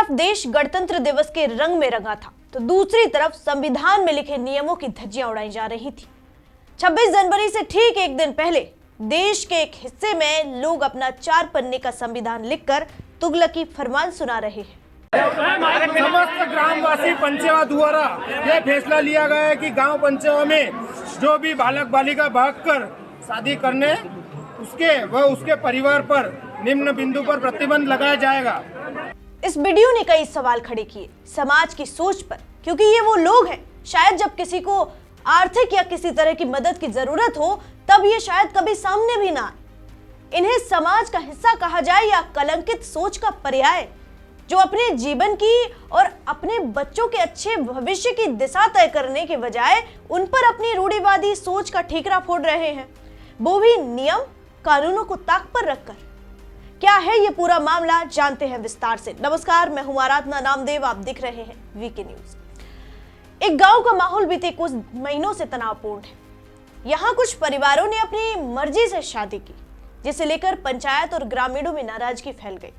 तरफ देश गणतंत्र दिवस के रंग में रंगा था तो दूसरी तरफ संविधान में लिखे नियमों की धज्जियां उड़ाई जा रही थी। 26 जनवरी से ठीक एक दिन पहले देश के एक हिस्से में लोग अपना 4 पन्ने का संविधान लिखकर तुगलकी फरमान सुना रहे हैं। समस्त ग्रामवासी पंचेवा द्वारा यह फैसला लिया गया है कि गांव पंचेवा में जो भी बालक बालिका भागकर शादी करने उसके परिवार पर निम्न बिंदु पर प्रतिबंध लगाया जाएगा। इस वीडियो ने कई सवाल खड़े किए समाज की सोच पर, क्योंकि ये वो लोग हैं शायद जब किसी को आर्थिक या किसी तरह की मदद की जरूरत हो तब ये शायद कभी सामने भी ना आए। इन्हें समाज का हिस्सा कहा जाए या कलंकित सोच का पर्याय, जो अपने जीवन की और अपने बच्चों के अच्छे भविष्य की दिशा तय करने के बजाय उन पर अपनी रूढ़िवादी सोच का ठीकरा फोड़ रहे हैं, वो भी नियम कानूनों को ताक पर रखकर। क्या है ये पूरा मामला, जानते हैं विस्तार से। नमस्कार, मैं हूं आराधना नामदेव, आप दिख रहे हैं वीके न्यूज। एक गांव का माहौल बीते कुछ महीनों से तनावपूर्ण है। यहाँ कुछ परिवारों ने अपनी मर्जी से शादी की, जिसे लेकर पंचायत और ग्रामीणों में नाराजगी फैल गई।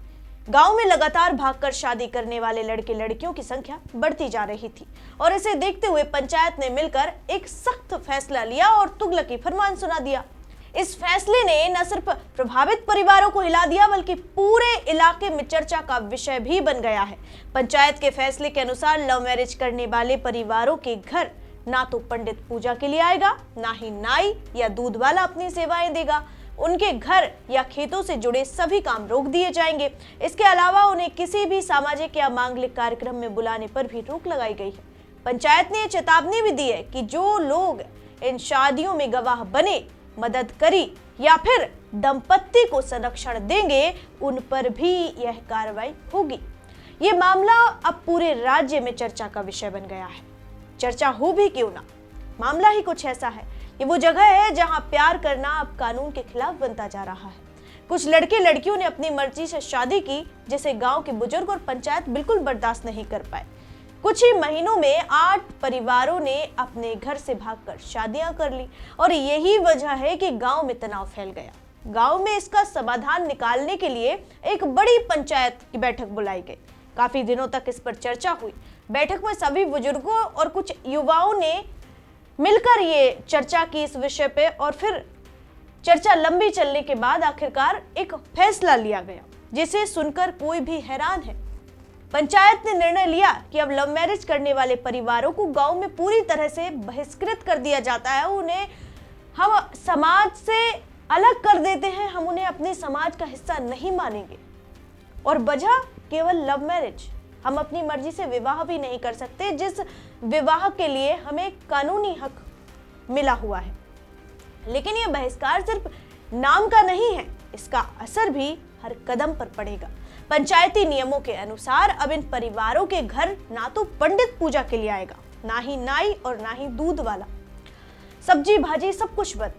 गांव में लगातार भागकर शादी करने वाले लड़के लड़कियों की संख्या बढ़ती जा रही थी और इसे देखते हुए पंचायत ने मिलकर एक सख्त फैसला लिया और तुगलकी फरमान सुना दिया। इस फैसले ने न सिर्फ प्रभावित परिवारों को हिला दिया बल्कि पूरे इलाके में चर्चा का विषय भी बन गया है। पंचायत के फैसले के अनुसार लव मैरिज करने वाले परिवारों के घर ना तो पंडित पूजा के लिए आएगा, ना ही नाई या दूध वाला अपनी सेवाएं देगा। उनके घर या खेतों से जुड़े सभी काम रोक दिए जाएंगे। इसके अलावा उन्हें किसी भी सामाजिक या मांगलिक कार्यक्रम में बुलाने पर भी रोक लगाई गई है। पंचायत ने चेतावनी भी दी है कि जो लोग इन शादियों में गवाह बने, मदद करी या फिर दंपत्ति को संरक्षण देंगे, उन पर भी यह कार्रवाई होगी। ये मामला अब पूरे राज्य में चर्चा का विषय बन गया है। चर्चा हो भी क्यों ना, मामला ही कुछ ऐसा है। ये वो जगह है जहां प्यार करना अब कानून के खिलाफ बनता जा रहा है। कुछ लड़के लड़कियों ने अपनी मर्जी से शादी की, जिसे गांव के बुजुर्ग और पंचायत बिल्कुल बर्दाश्त नहीं कर पाए। कुछ ही महीनों में 8 परिवारों ने अपने घर से भागकर शादियां कर ली और यही वजह है कि गांव में तनाव फैल गया। गांव में इसका समाधान निकालने के लिए एक बड़ी पंचायत की बैठक बुलाई गई। काफी दिनों तक इस पर चर्चा हुई। बैठक में सभी बुजुर्गों और कुछ युवाओं ने मिलकर ये चर्चा की इस विषय पे और फिर चर्चा लंबी चलने के बाद आखिरकार एक फैसला लिया गया, जिसे सुनकर कोई भी हैरान है। पंचायत ने निर्णय लिया कि अब लव मैरिज करने वाले परिवारों को गांव में पूरी तरह से बहिष्कृत कर दिया जाता है। उन्हें हम समाज से अलग कर देते हैं, हम उन्हें अपने समाज का हिस्सा नहीं मानेंगे। और वजह केवल लव मैरिज, हम अपनी मर्जी से विवाह भी नहीं कर सकते, जिस विवाह के लिए हमें कानूनी हक मिला हुआ है। लेकिन यह बहिष्कार सिर्फ नाम का नहीं है, इसका असर भी हर कदम पर पड़ेगा। पंचायती नियमों के अनुसार अब इन परिवारों के घर ना तो पंडित पूजा के लिए आएगा, ना ही नाई और ना ही दूध वाला। सब्जी भाजी सब कुछ बंद।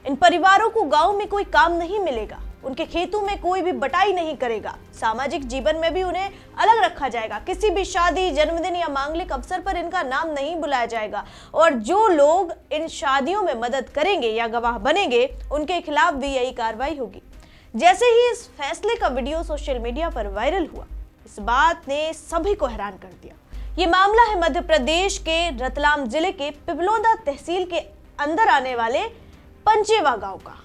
इन परिवारों को गांव में कोई काम नहीं मिलेगा, उनके खेतों में कोई भी बटाई नहीं करेगा। सामाजिक जीवन में भी उन्हें अलग रखा जाएगा। किसी भी शादी, जन्मदिन या मांगलिक अवसर पर इनका नाम नहीं बुलाया जाएगा और जो लोग इन शादियों में मदद करेंगे या गवाह बनेंगे, उनके खिलाफ भी यही कार्रवाई होगी। जैसे ही इस फैसले का वीडियो सोशल मीडिया पर वायरल हुआ, इस बात ने सभी को हैरान कर दिया। ये मामला है मध्य प्रदेश के रतलाम जिले के पिपलोदा तहसील के अंदर आने वाले पंचेवा गांव का।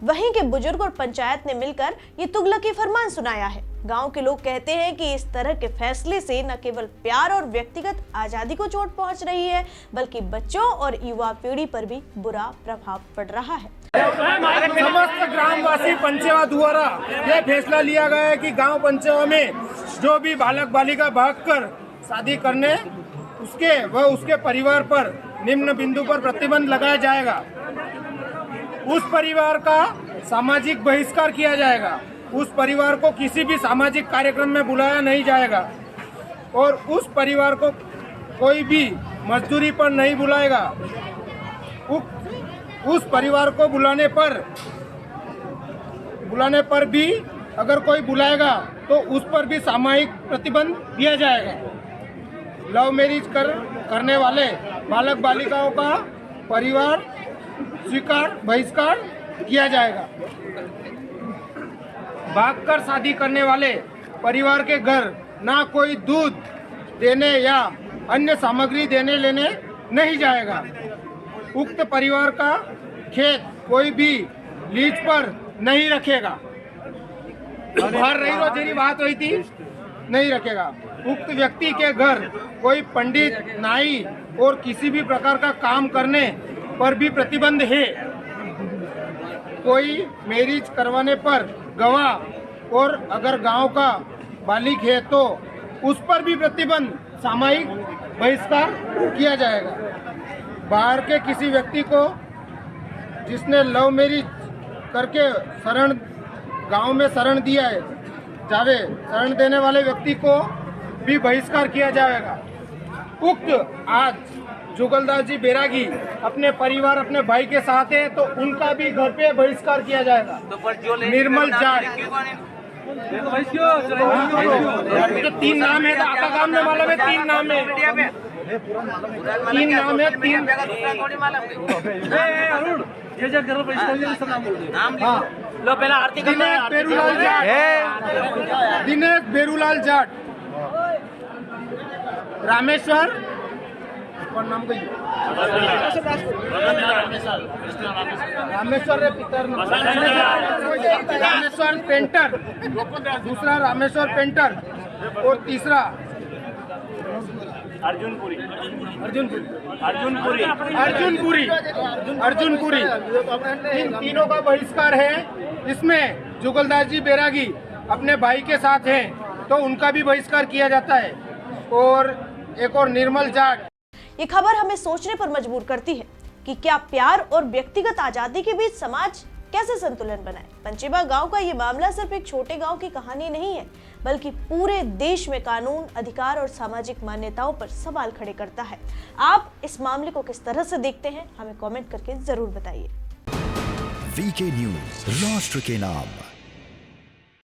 वहीं के बुजुर्ग और पंचायत ने मिलकर ये तुगलकी फरमान सुनाया है। गांव के लोग कहते हैं कि इस तरह के फैसले से न केवल प्यार और व्यक्तिगत आजादी को चोट पहुंच रही है, बल्कि बच्चों और युवा पीढ़ी पर भी बुरा प्रभाव पड़ रहा है। समस्त ग्रामवासी पंचेवा द्वारा यह फैसला लिया गया है कि गांव पंचेवा में जो भी बालक बालिका भागकर शादी करने उसके परिवार पर निम्न बिंदु पर प्रतिबंध लगाया जाएगा। उस परिवार का सामाजिक बहिष्कार किया जाएगा। उस परिवार को किसी भी सामाजिक कार्यक्रम में बुलाया नहीं जाएगा और उस परिवार को कोई भी मजदूरी पर नहीं बुलाएगा। उस परिवार को बुलाने पर भी अगर कोई बुलाएगा तो उस पर भी सामूहिक प्रतिबंध दिया जाएगा। लव मैरिज करने वाले बालक बालिकाओं का परिवार बहिष्कार किया जाएगा। भागकर शादी करने वाले परिवार के घर ना कोई दूध देने या अन्य सामग्री देने लेने नहीं जाएगा। उक्त परिवार का खेत कोई भी लीज पर नहीं रखेगा। बाहर रही रो जेरी बात हुई थी, नहीं रखेगा। उक्त व्यक्ति के घर कोई पंडित, नाई और किसी भी प्रकार का काम करने पर भी प्रतिबंध है। कोई मैरिज करवाने पर गवाह और अगर गांव का बालिग है तो उस पर भी प्रतिबंध, सामूहिक बहिष्कार किया जाएगा। बाहर के किसी व्यक्ति को जिसने लव मैरिज करके शरण गांव में शरण दिया है जावे, शरण देने वाले व्यक्ति को भी बहिष्कार किया जाएगा। उक्त आज जुगलदास जी बैरागी अपने परिवार, अपने भाई के साथ है तो उनका भी घर पे बहिष्कार किया जाएगा। निर्मल जाट, तो 3 नाम है, आपका काम में मालूम है, 3 नाम है, 3 नाम है, 3 हाँ। लो पहला आरती करना है। बेरूलाल जाट, दिनेश बेरूलाल जाट, रामेश्वर और नाम कही रामेश्वर रे पितर, रामेश्वर पेंटर, दूसरा रामेश्वर पेंटर और तीसरा अर्जुनपुरी। इन तीनों का बहिष्कार है। इसमें जुगलदास जी बैरागी अपने भाई के साथ हैं तो उनका भी बहिष्कार किया जाता है। और एक और निर्मल जाट। ये खबर हमें सोचने पर मजबूर करती है कि क्या प्यार और व्यक्तिगत आजादी के बीच समाज कैसे संतुलन बनाए। पंचेबा गांव का ये मामला सिर्फ एक छोटे गांव की कहानी नहीं है, बल्कि पूरे देश में कानून, अधिकार और सामाजिक मान्यताओं पर सवाल खड़े करता है। आप इस मामले को किस तरह से देखते हैं, हमें कमेंट करके जरूर बताइए। वीके न्यूज, राष्ट्र के नाम।